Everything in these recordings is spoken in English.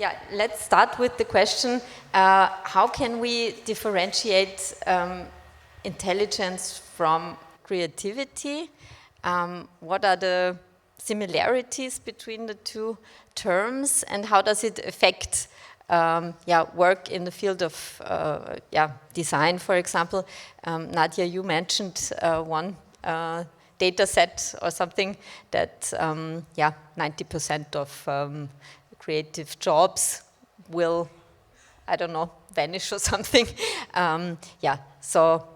Yeah, let's start with the question, how can we differentiate intelligence from creativity? What are the similarities between the two terms, and how does it affect work in the field of design, for example? Nadia, you mentioned one data set or something that 90% of creative jobs will, I don't know, vanish or something. So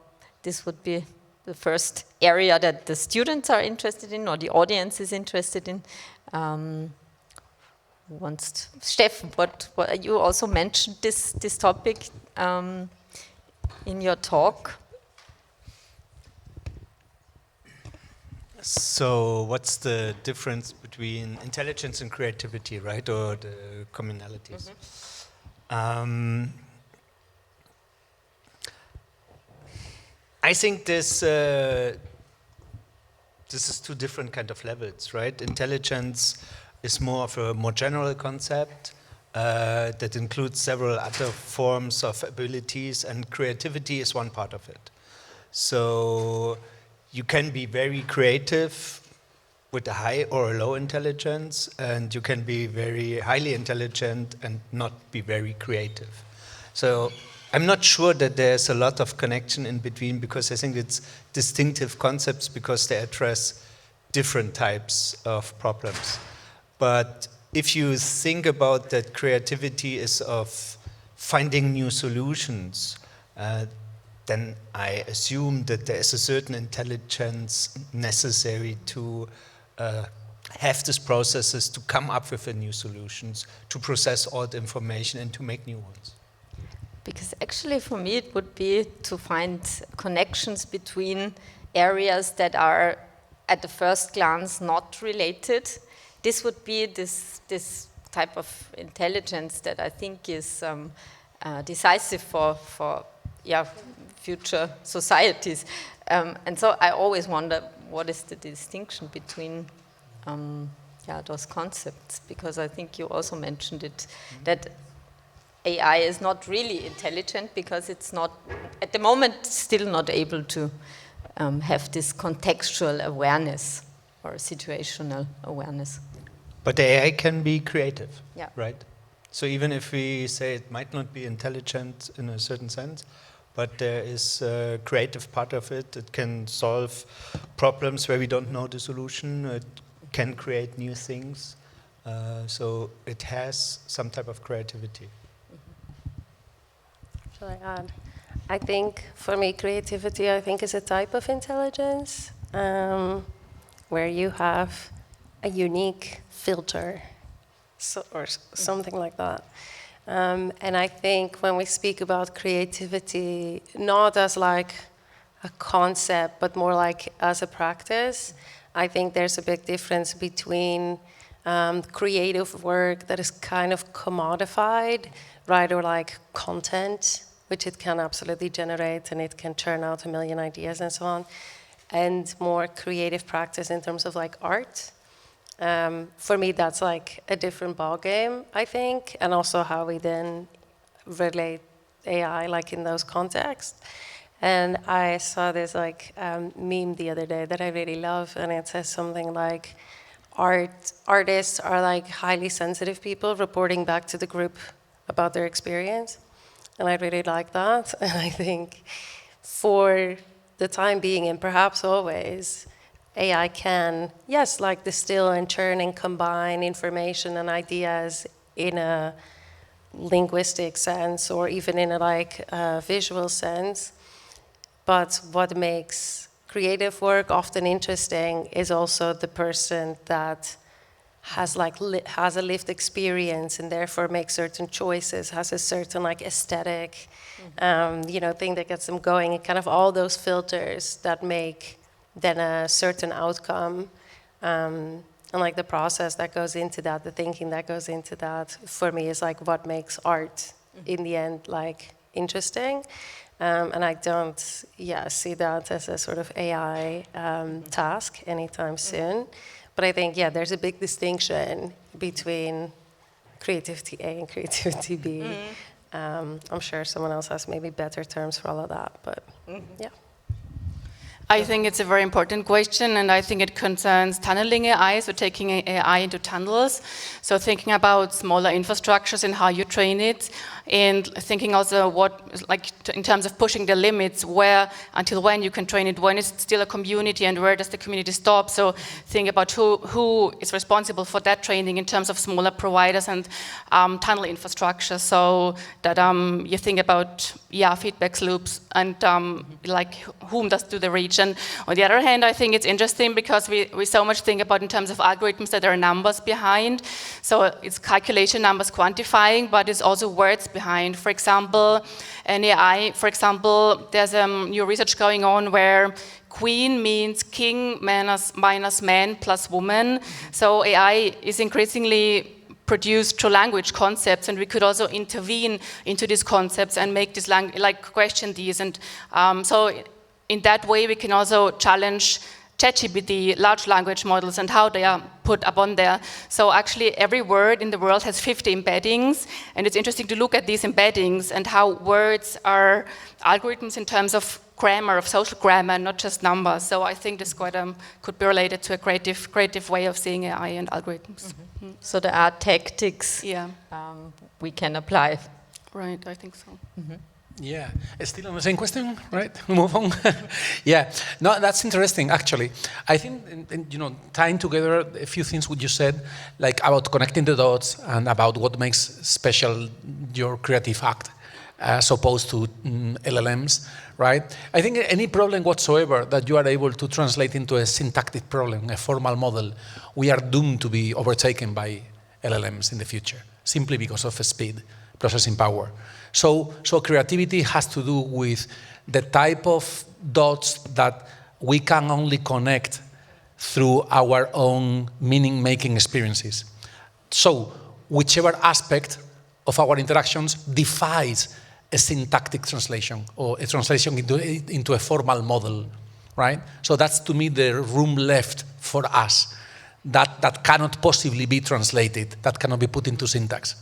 this would be the first area that the students are interested in, or the audience is interested in. Steffen, what you also mentioned this topic in your talk. So what's the difference between intelligence and creativity, right, or the commonalities? I think this is two different kind of levels, right? Intelligence is more of a more general concept that includes several other forms of abilities, and creativity is one part of it. So you can be very creative with a high or a low intelligence, and you can be very highly intelligent and not be very creative. So I'm not sure that there's a lot of connection in between, because I think it's distinctive concepts because they address different types of problems. But if you think about that creativity is of finding new solutions, then I assume that there is a certain intelligence necessary to have these processes to come up with the new solutions, to process all the information and to make new ones. Because actually for me it would be to find connections between areas that are at the first glance not related. This would be this type of intelligence that I think is decisive for future societies. And so I always wonder, what is the distinction between those concepts? Because I think you also mentioned it, that AI is not really intelligent because it's not, at the moment, still not able to have this contextual awareness or situational awareness. But the AI can be creative, yeah. Right? So even if we say it might not be intelligent in a certain sense, but there is a creative part of it. It can solve problems where we don't know the solution. It can create new things. So it has some type of creativity. Shall I add? I think, for me, creativity, I think, is a type of intelligence where you have a unique filter, or something like that. And I think when we speak about creativity, not as like a concept, but more like as a practice, I think there's a big difference between creative work that is kind of commodified, right, or like content, which it can absolutely generate, and it can churn out a million ideas and so on, and more creative practice in terms of like art. For me, that's like a different ballgame, I think, and also how we then relate AI like in those contexts. And I saw this like meme the other day that I really love, and it says something like, artists are like highly sensitive people reporting back to the group about their experience. And I really like that. And I think for the time being, and perhaps always, AI can, yes, like distill and churn and combine information and ideas in a linguistic sense, or even in a like visual sense. But what makes creative work often interesting is also the person that has like has a lived experience and therefore makes certain choices, has a certain like aesthetic, thing that gets them going, and kind of all those filters that make then a certain outcome, and like the process that goes into that, the thinking that goes into that, for me is like what makes art in the end like interesting. And I don't see that as a sort of AI task anytime soon. But I think, there's a big distinction between creativity A and creativity B. I'm sure someone else has maybe better terms for all of that, but yeah. I think it's a very important question, and I think it concerns tunneling AI, so taking AI into tunnels. So thinking about smaller infrastructures and how you train it, and thinking also in terms of pushing the limits, where, until when you can train it, when it's still a community, and where does the community stop? So think about who is responsible for that training in terms of smaller providers and tunnel infrastructure, so that you think about, feedback loops and like whom does do the reach. And on the other hand, I think it's interesting because we so much think about in terms of algorithms that there are numbers behind. So it's calculation numbers quantifying, but it's also words behind. For example, an AI, there's new research going on where queen means king minus man plus woman. So AI is increasingly produced through language concepts, and we could also intervene into these concepts and make this question these. And so in that way, we can also challenge ChatGPT, large language models, and how they are put upon there. So actually, every word in the world has 50 embeddings, and it's interesting to look at these embeddings and how words are algorithms in terms of grammar, of social grammar, not just numbers. So I think this could be related to a creative way of seeing AI and algorithms. Mm-hmm. So there are tactics we can apply. Right, I think so. Mm-hmm. Yeah, still on the same question, right? Move on. Yeah, no, that's interesting, actually. I think, tying together a few things what you said, like about connecting the dots and about what makes special your creative act as opposed to LLMs, right? I think any problem whatsoever that you are able to translate into a syntactic problem, a formal model, we are doomed to be overtaken by LLMs in the future, simply because of speed, processing power. So creativity has to do with the type of dots that we can only connect through our own meaning-making experiences. So whichever aspect of our interactions defies a syntactic translation or a translation into a formal model, right? So that's, to me, the room left for us that cannot possibly be translated, that cannot be put into syntax.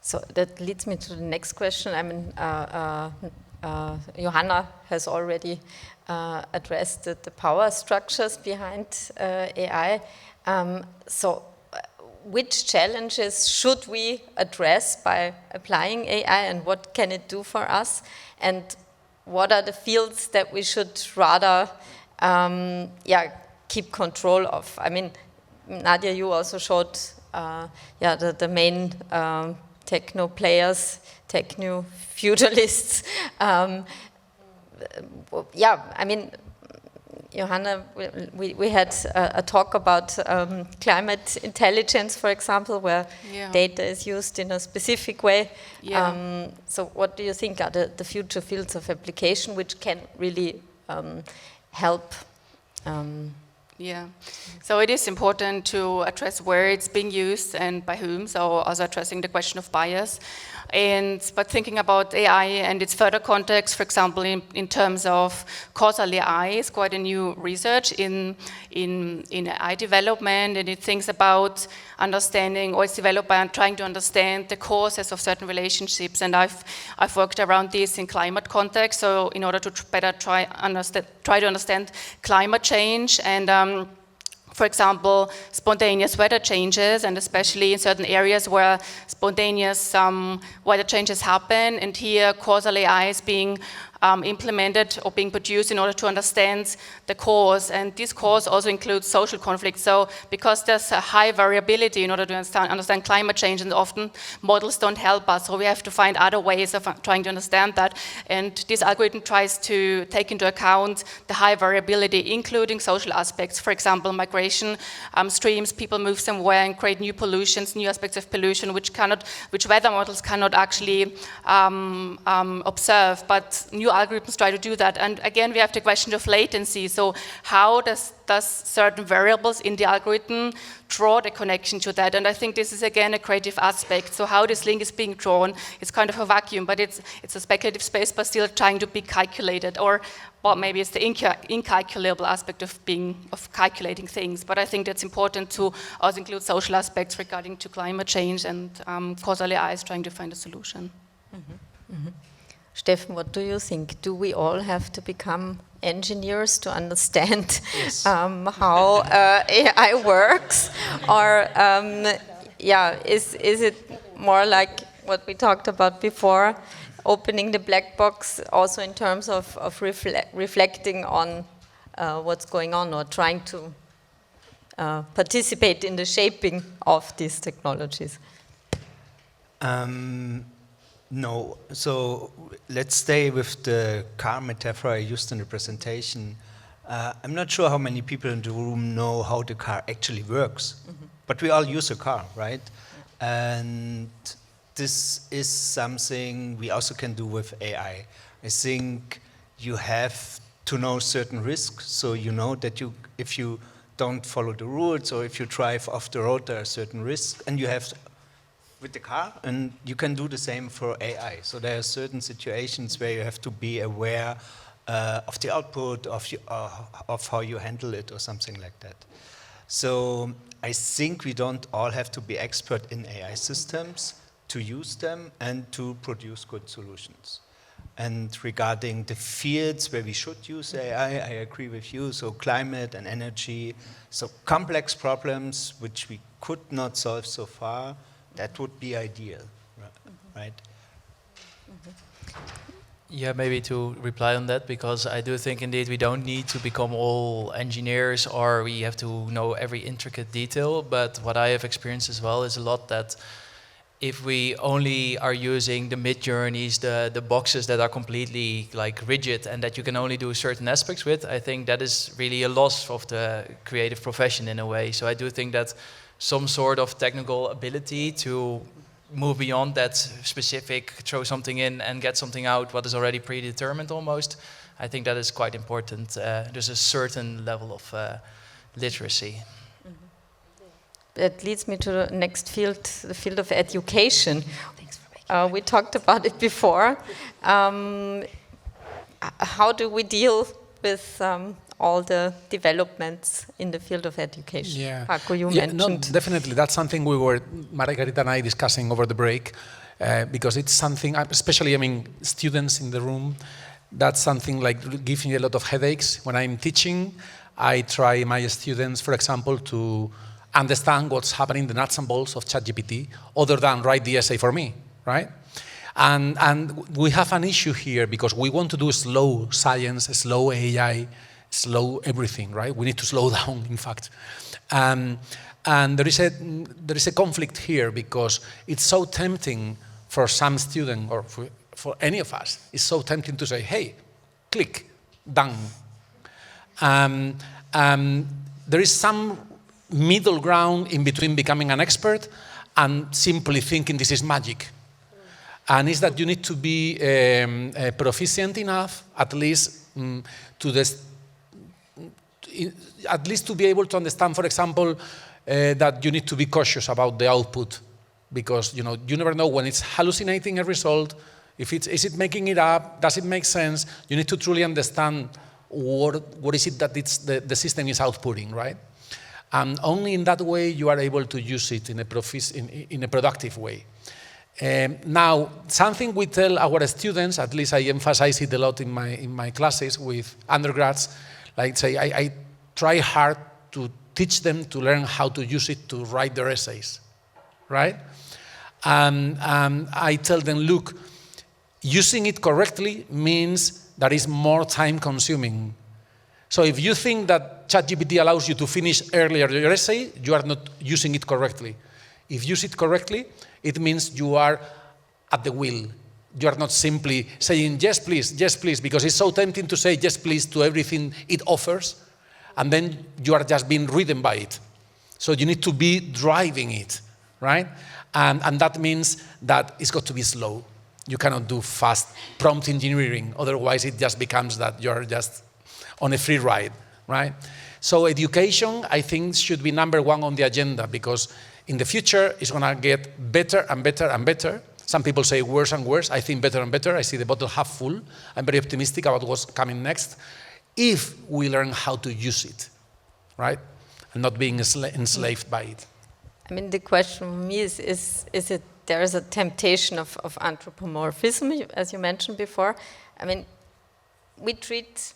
So that leads me to the next question. I mean, Johanna has already addressed the power structures behind AI. Which challenges should we address by applying AI, and what can it do for us? And what are the fields that we should rather keep control of? I mean, Nadia, you also showed the main techno players, techno feudalists. I mean, Johanna, we had a talk about climate intelligence, for example, where data is used in a specific way. Yeah. So what do you think are the future fields of application which can really help? Yeah, so it is important to address where it's being used and by whom, so also addressing the question of bias. But thinking about AI and its further context, for example, in terms of causal AI, is quite a new research in AI development, and it thinks about understanding, or it's developed by trying to understand the causes of certain relationships. And I've worked around this in climate context, so in order to better try to understand climate change and for example, spontaneous weather changes, and especially in certain areas where spontaneous weather changes happen, and here causal AI is being implemented or being produced in order to understand the cause. And this cause also includes social conflict. So because there's a high variability in order to understand climate change, and often models don't help us, so we have to find other ways of trying to understand that. And this algorithm tries to take into account the high variability, including social aspects. For example, migration streams, people move somewhere and create new pollutions, new aspects of pollution, which weather models cannot actually observe, but new algorithms try to do that? And again, we have the question of latency. So how does certain variables in the algorithm draw the connection to that? And I think this is, again, a creative aspect. So how this link is being drawn, it's kind of a vacuum, but it's a speculative space, but still trying to be calculated. Or well, maybe it's the incalculable aspect of calculating things. But I think that's important to also include social aspects regarding to climate change and causal AI is trying to find a solution. Steffen, what do you think? Do we all have to become engineers to understand Yes. how AI works? Or is it more like what we talked about before, opening the black box also in terms of reflecting on what's going on or trying to participate in the shaping of these technologies? No. So let's stay with the car metaphor I used in the presentation. I'm not sure how many people in the room know how the car actually works, but we all use a car, right? And this is something we also can do with AI. I think you have to know certain risks, so you know that if you don't follow the rules or if you drive off the road, there are certain risks, and you have with the car, and you can do the same for AI. So there are certain situations where you have to be aware of the output, of how you handle it or something like that. So I think we don't all have to be expert in AI systems to use them and to produce good solutions. And regarding the fields where we should use AI, I agree with you. So climate and energy, so complex problems which we could not solve so far, that would be ideal, right? Yeah, maybe to reply on that, because I do think indeed we don't need to become all engineers or we have to know every intricate detail. But what I have experienced as well is a lot that if we only are using the mid-journeys, the boxes that are completely like rigid and that you can only do certain aspects with, I think that is really a loss of the creative profession in a way. So I do think that some sort of technical ability to move beyond that specific, throw something in and get something out, what is already predetermined almost, I think that is quite important. There's a certain level of literacy. That leads me to the next field, the field of education. We talked about it before. How do we deal with all the developments in the field of education? Yeah. Paco, you No, mentioned. definitely. That's something we were, Margarita and I, discussing over the break, because it's something, especially, students in the room, that's something like gives me a lot of headaches. When I'm teaching, I try my students, for example, to understand what's happening, the nuts and bolts of ChatGPT, other than write the essay for me, right? And we have an issue here because we want to do slow science, slow AI, slow everything, right? We need to slow down, in fact. And there is a conflict here because it's so tempting for some student or for any of us, it's so tempting to say, hey, click, done. There is some middle ground in between becoming an expert and simply thinking this is magic. And it's that you need to be proficient enough, at least at least to be able to understand, for example, that you need to be cautious about the output, because you never know when it's hallucinating a result. Is it making it up? Does it make sense? You need to truly understand what is it that the system is outputting, right? And only in that way you are able to use it in a productive way. Now, something we tell our students, at least I emphasize it a lot in my classes with undergrads, like say I try hard to teach them to learn how to use it to write their essays, right? And I tell them, look, using it correctly means that it's more time consuming. So if you think that ChatGPT allows you to finish earlier your essay, you are not using it correctly. If you use it correctly, it means you are at the wheel. You are not simply saying, yes, please, because it's so tempting to say yes, please to everything it offers, and then you are just being ridden by it. So you need to be driving it, right? And that means that it's got to be slow. You cannot do fast prompt engineering. Otherwise, it just becomes that you're just on a free ride, right? So education, I think, should be number one on the agenda, because in the future, it's going to get better and better and better. Some people say worse and worse. I think better and better. I see the bottle half full. I'm very optimistic about what's coming next, if we learn how to use it, right? And not being enslaved by it. I mean, the question for me is it there is a temptation of anthropomorphism, as you mentioned before. I mean, we treat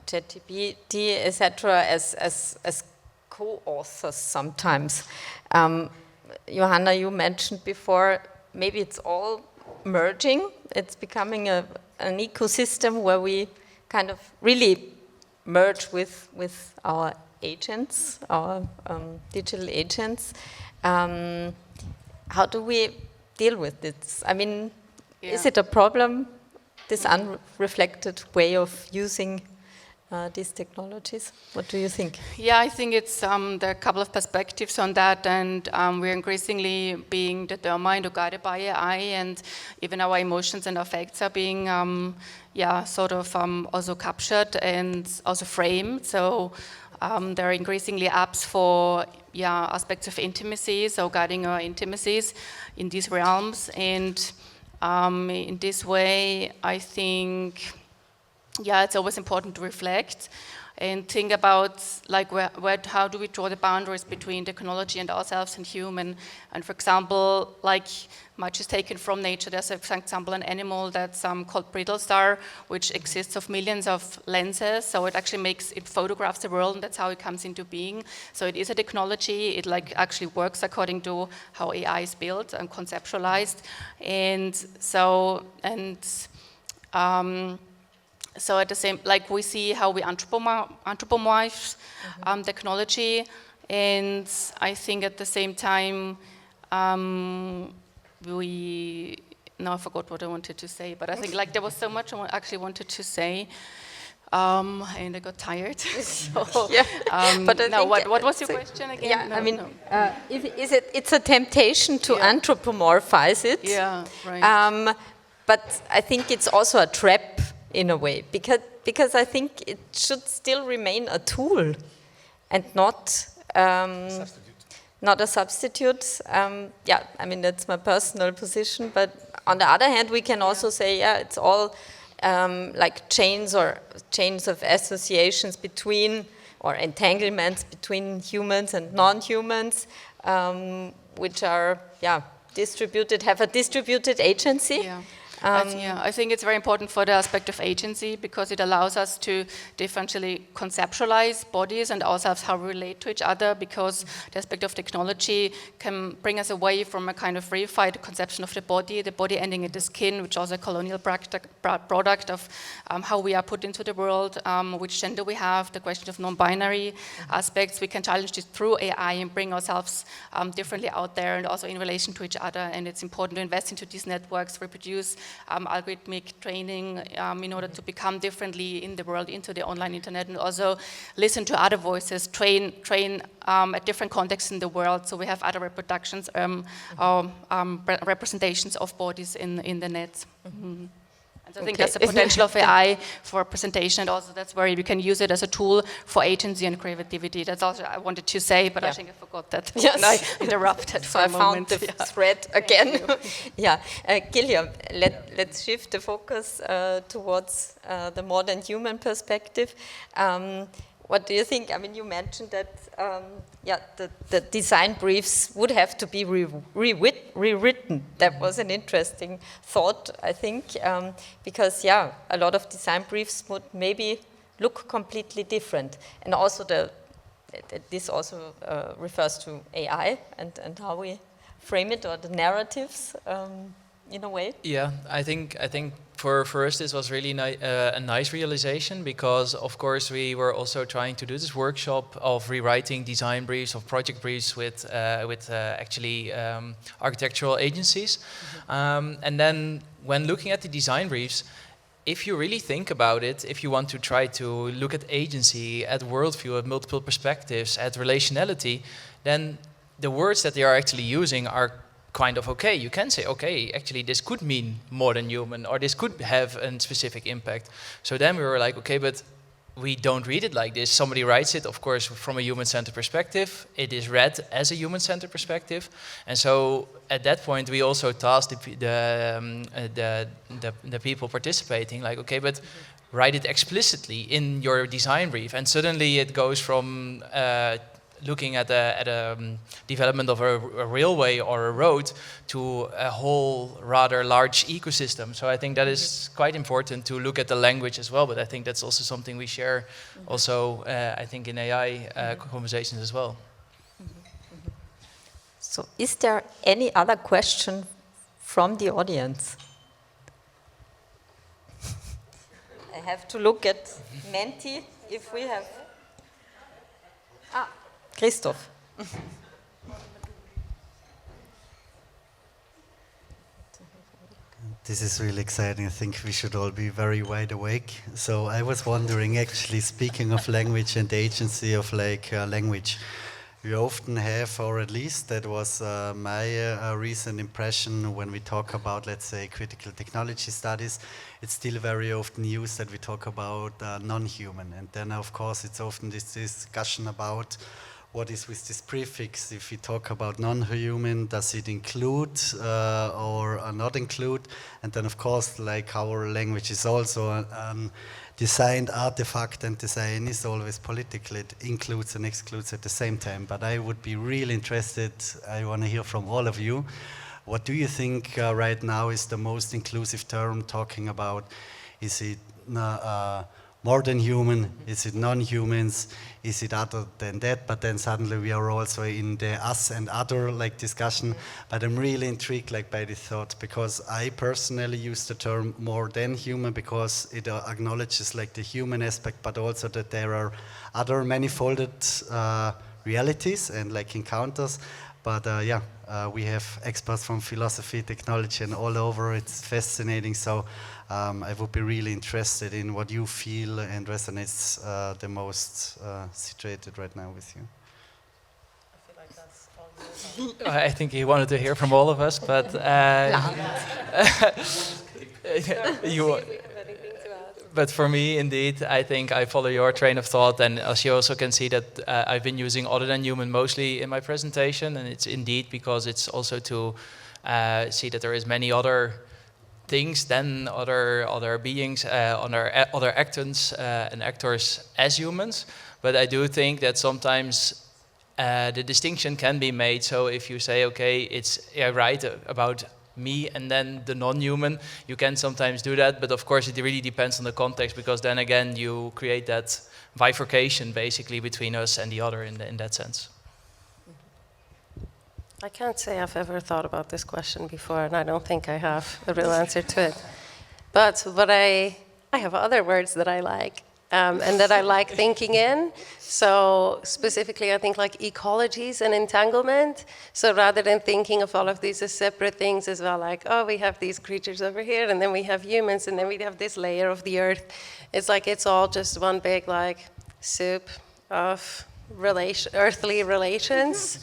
ChatGPT, etc., as co-authors sometimes. Johanna, you mentioned before, maybe it's all merging. It's becoming an ecosystem where we kind of really merge with our agents, our digital agents. How do we deal with this? I mean, is it a problem, this unreflected way of using these technologies? What do you think? Yeah, I think it's there are a couple of perspectives on that, and we're increasingly being determined or guided by AI, and even our emotions and affects are being sort of also captured and also framed. So there are increasingly apps for aspects of intimacy, so guiding our intimacies in these realms, and in this way, I think, it's always important to reflect and think about, like, how do we draw the boundaries between technology and ourselves and human. And for example, like, much is taken from nature. There's, for example, an animal that's called brittle star, which exists of millions of lenses. So it actually it photographs the world, and that's how it comes into being. So it is a technology. It actually works according to how AI is built and conceptualized. And so at the same, like, we see how we anthropomorphize technology, and I think at the same time I forgot what I wanted to say, but I think, like, there was so much I actually wanted to say, and I got tired. So, but what was your question again? Yeah, I mean, it's a temptation to anthropomorphize it. Yeah, right. But I think it's also a trap in a way, because I think it should still remain a tool and not a substitute. I mean, that's my personal position, but on the other hand, we can also say, it's all like chains of associations between, or entanglements between humans and non-humans, which are distributed, have a distributed agency. Yeah. I think it's very important for the aspect of agency, because it allows us to differentially conceptualize bodies and ourselves, how we relate to each other, because the aspect of technology can bring us away from a kind of reified conception of the body ending in the skin, which is also a colonial product of how we are put into the world, which gender we have, the question of non-binary aspects. We can challenge this through AI and bring ourselves differently out there, and also in relation to each other, and it's important to invest into these networks, reproduce algorithmic training in order to become differently in the world, into the online internet, and also listen to other voices, train at different contexts in the world, so we have other reproductions or representations of bodies in the net. Mm-hmm. I think that's the potential of AI for presentation, and also that's where you can use it as a tool for agency and creativity. That's also I wanted to say, but I think I forgot that. Yes. And I interrupted for I a moment. found the thread again. Gilliam, let's shift the focus towards the modern human perspective. What do you think? I mean, you mentioned that the design briefs would have to be rewritten. That was an interesting thought, I think, because a lot of design briefs would maybe look completely different. And also this also refers to AI and how we frame it, or the narratives in a way. Yeah, I think for us this was really a nice realization, because of course we were also trying to do this workshop of rewriting design briefs, of project briefs with actually architectural agencies, and then when looking at the design briefs, if you really think about it, if you want to try to look at agency, at worldview, at multiple perspectives, at relationality, then the words that they are actually using are kind of okay. You can say, okay, actually this could mean more than human, or this could have a specific impact. So then we were like, okay, but we don't read it like this. Somebody writes it, of course, from a human-centered perspective. It is read as a human-centered perspective. And so at that point, we also tasked the people participating, like, okay, but write it explicitly in your design brief. And suddenly it goes from looking at a development of a railway or a road to a whole rather large ecosystem. So I think that is quite important to look at the language as well, but I think that's also something we share also, I think, in AI conversations as well. So is there any other question from the audience? I have to look at Menti if we have... Christoph. This is really exciting. I think we should all be very wide awake. So I was wondering, actually, speaking of language and the agency of language, we often have, or at least that was my recent impression when we talk about, let's say, critical technology studies, it's still very often used that we talk about non-human. And then, of course, it's often this discussion about what is with this prefix. If we talk about non-human, does it include or not include? And then, of course, like our language is also a designed artifact, and design is always political. It includes and excludes at the same time. But I would be really interested, I want to hear from all of you, what do you think right now is the most inclusive term talking about? Is it more than human? Is it non-humans? Is it other than that? But then suddenly we are also in the us and other discussion. But I'm really intrigued by this thought, because I personally use the term more than human because it acknowledges the human aspect, but also that there are other manifolded realities and encounters. But we have experts from philosophy, technology, and all over. It's fascinating. So I would be really interested in what you feel and resonates the most situated right now with you. I feel like that's all I think he wanted to hear from all of us, but but for me, indeed, I think I follow your train of thought, and as you also can see that I've been using other than human mostly in my presentation, and it's indeed because it's also to see that there is many other things than other beings, other actors and actors as humans. But I do think that sometimes the distinction can be made. So if you say, okay, it's right about me and then the non-human, you can sometimes do that, but of course it really depends on the context, because then again you create that bifurcation basically between us and the other in that sense. I can't say I've ever thought about this question before, and I don't think I have a real answer to it. But I have other words that I like, and that I like thinking in. So specifically, I think ecologies and entanglement. So rather than thinking of all of these as separate things as well, oh, we have these creatures over here, and then we have humans, and then we have this layer of the earth. It's it's all just one big soup of earthly relations.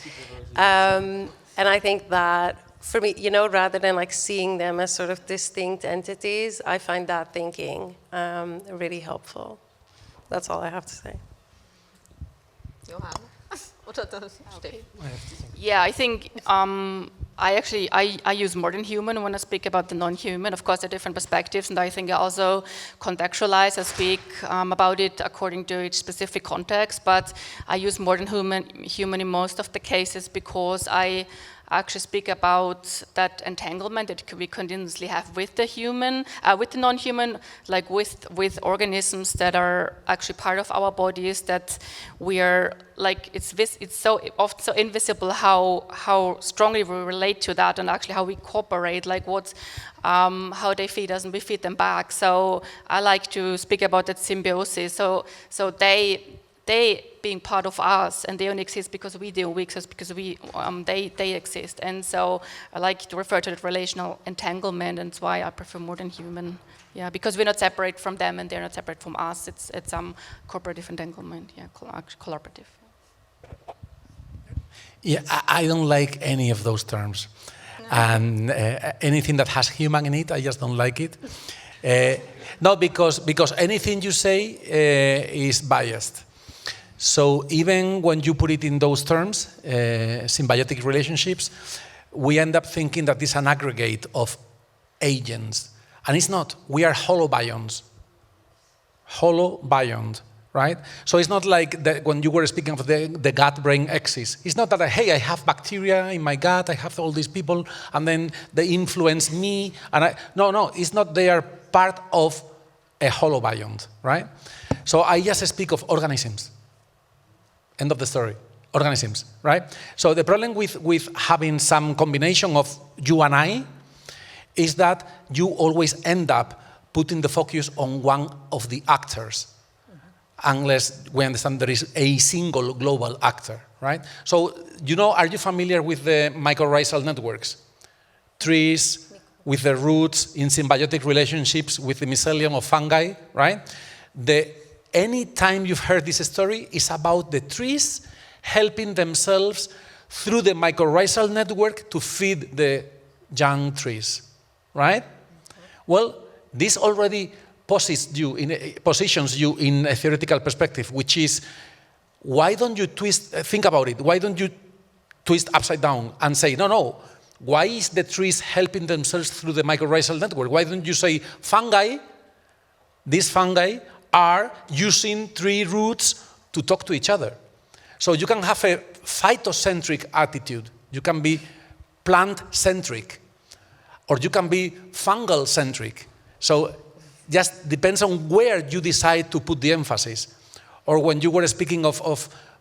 And I think that for me, rather than seeing them as sort of distinct entities, I find that thinking really helpful. That's all I have to say. Yeah, I think I use more than human when I speak about the non-human. Of course, there are different perspectives, and I think I also contextualize. I speak about it according to each specific context, but I use more than human in most of the cases because I actually speak about that entanglement that we continuously have with the human, with the non-human, with organisms that are actually part of our bodies, that we are it's so often so invisible how strongly we relate to that, and actually how we cooperate, how they feed us and we feed them back. So I like to speak about that symbiosis. So they being part of us, and they only exist because we do. We exist because they exist. And so I like to refer to that relational entanglement, and that's why I prefer more than human. Yeah, because we're not separate from them, and they're not separate from us. It's cooperative entanglement. Yeah, collaborative. Yeah, I don't like any of those terms. And anything that has human in it, I just don't like it. No, because anything you say is biased. So even when you put it in those terms, symbiotic relationships, we end up thinking that it's an aggregate of agents. And it's not. We are holobions. Holobiont, right? So it's not like when you were speaking of the gut-brain axis. It's not that, hey, I have bacteria in my gut, I have all these people, and then they influence me. And no, it's not. They are part of a holobiont, right? So I just speak of organisms. End of the story. Organisms, right? So the problem with having some combination of you and I is that you always end up putting the focus on one of the actors, unless we understand there is a single global actor, right? So, are you familiar with the mycorrhizal networks? Trees with the roots in symbiotic relationships with the mycelium of fungi, right? Any time you've heard this story is about the trees helping themselves through the mycorrhizal network to feed the young trees, right? Well, this already positions you in a theoretical perspective, which is, why don't you think about it, why don't you twist upside down and say, no, why is the trees helping themselves through the mycorrhizal network? Why don't you say these fungi are using tree roots to talk to each other? So you can have a phytocentric attitude, you can be plant-centric, or you can be fungal-centric. So just depends on where you decide to put the emphasis. Or when you were speaking of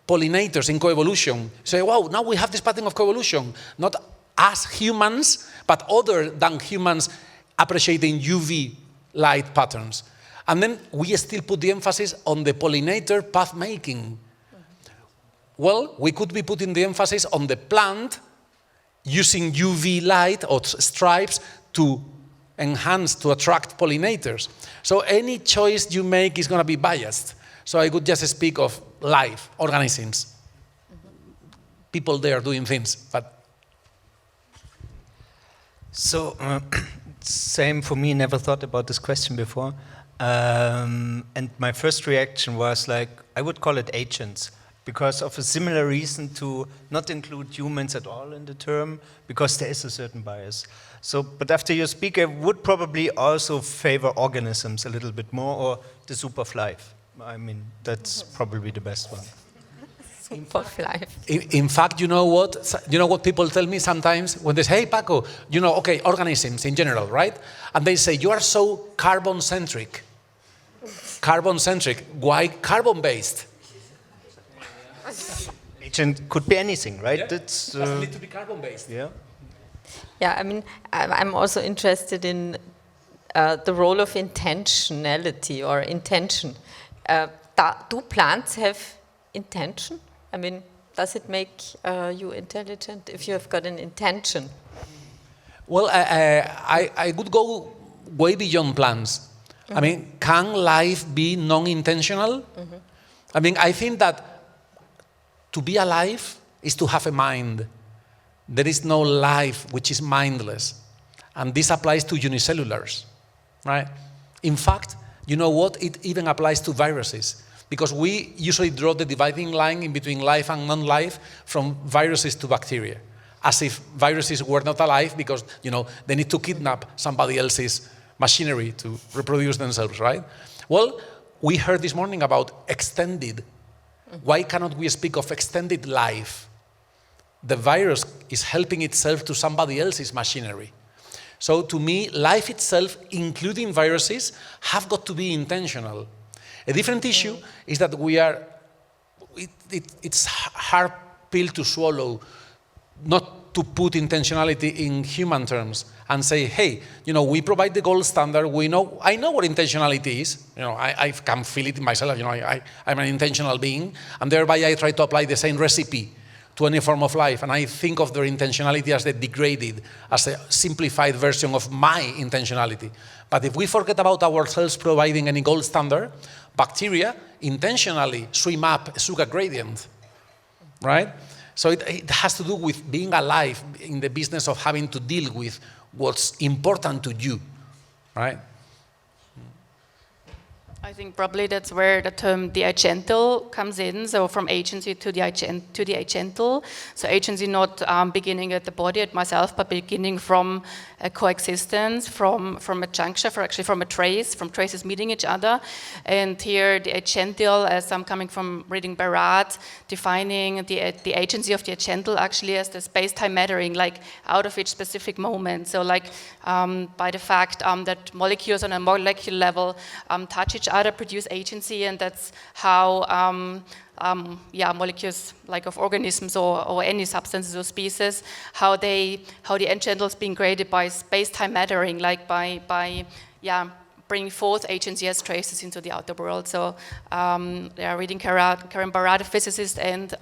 pollinators in coevolution, say, wow, now we have this pattern of coevolution, not as humans, but other than humans appreciating UV light patterns. And then we still put the emphasis on the pollinator path making. Well, we could be putting the emphasis on the plant using UV light or stripes to enhance, to attract pollinators. So any choice you make is going to be biased. So I could just speak of life, organisms. People there doing things, but... So, same for me, never thought about this question before. And my first reaction was like, I would call it agents, because of a similar reason to not include humans at all in the term, because there is a certain bias. So, but after you speak, I would probably also favor organisms a little bit more, or the superfly. I mean, that's probably the best one. Superfly. In fact, you know what people tell me sometimes when they say, hey, Paco, okay, organisms in general, right? And they say, you are so carbon-centric. Carbon-centric. Why carbon-based? Agent could be anything, right? Yeah. That's doesn't need to be carbon-based. Yeah. Yeah, I mean, I'm also interested in the role of intentionality or intention. Do plants have intention? I mean, does it make you intelligent if you have got an intention? Well, I would go way beyond plants. I mean, can life be non-intentional? I mean, I think that to be alive is to have a mind. There is no life which is mindless. And this applies to unicellulars, right? In fact, you know what? It even applies to viruses. Because we usually draw the dividing line in between life and non-life from viruses to bacteria. As if viruses were not alive because, they need to kidnap somebody else's machinery to reproduce themselves, right? Well, we heard this morning about extended. Why cannot we speak of extended life? The virus is helping itself to somebody else's machinery. So to me, life itself, including viruses, have got to be intentional. A different issue is that it's hard pill to swallow, not to put intentionality in human terms and say, hey, we provide the gold standard. I know what intentionality is. I can feel it in myself. I'm an intentional being, and thereby I try to apply the same recipe to any form of life, and I think of their intentionality as the degraded, as a simplified version of my intentionality. But if we forget about ourselves providing any gold standard, bacteria intentionally swim up a sugar gradient, right? So it has to do with being alive in the business of having to deal with what's important to you, right? I think probably that's where the term the agental comes in. So from agency to the agental. So agency not beginning at the body, at myself, but beginning from a coexistence, from a juncture, from a trace, from traces meeting each other. And here the agental, as I'm coming from reading Barat, defining the agency of the agental actually as the space-time mattering, like out of each specific moment. So like by the fact that molecules on a molecular level touch each other, produce agency, and that's how molecules like of organisms or any substances or species, how the agental is being created by space-time mattering, like by bringing forth agency as traces into the outer world. So they are reading Karen Barat, a physicist and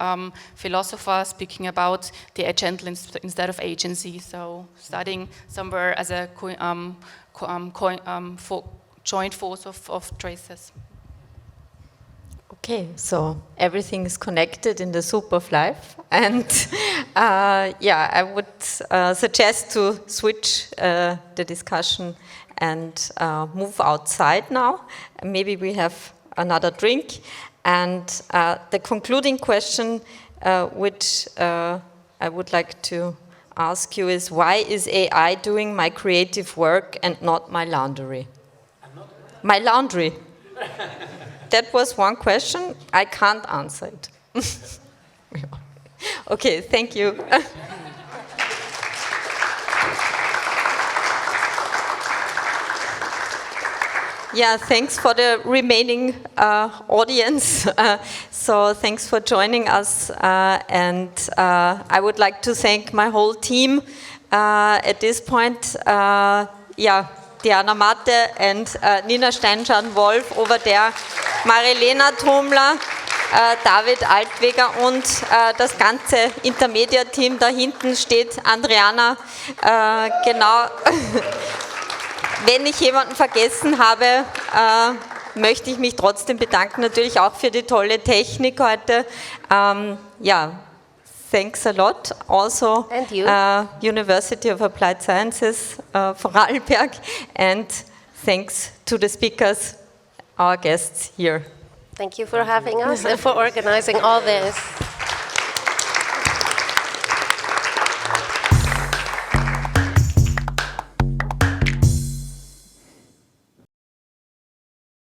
philosopher, speaking about the agental instead of agency. So studying somewhere as a joint force of traces. Okay, so everything is connected in the soup of life, and I would suggest to switch the discussion and move outside now. Maybe we have another drink, and the concluding question, which I would like to ask you, is why is AI doing my creative work and not my laundry? My laundry. That was one question. I can't answer it. Okay, thank you. Yeah, thanks for the remaining audience. So thanks for joining us. And I would like to thank my whole team at this point. Diana Matte and Nina Steinschan-Wolf over there, Marilena Thomler, David Altweger und das ganze Intermedia-Team. Da hinten steht Andriana. Genau. Wenn ich jemanden vergessen habe, möchte ich mich trotzdem bedanken, natürlich auch für die tolle Technik heute. Thanks a lot. Also, and you. University of Applied Sciences, Vorarlberg, and thanks to the speakers, our guests here. Thank you for having us and for organizing all this.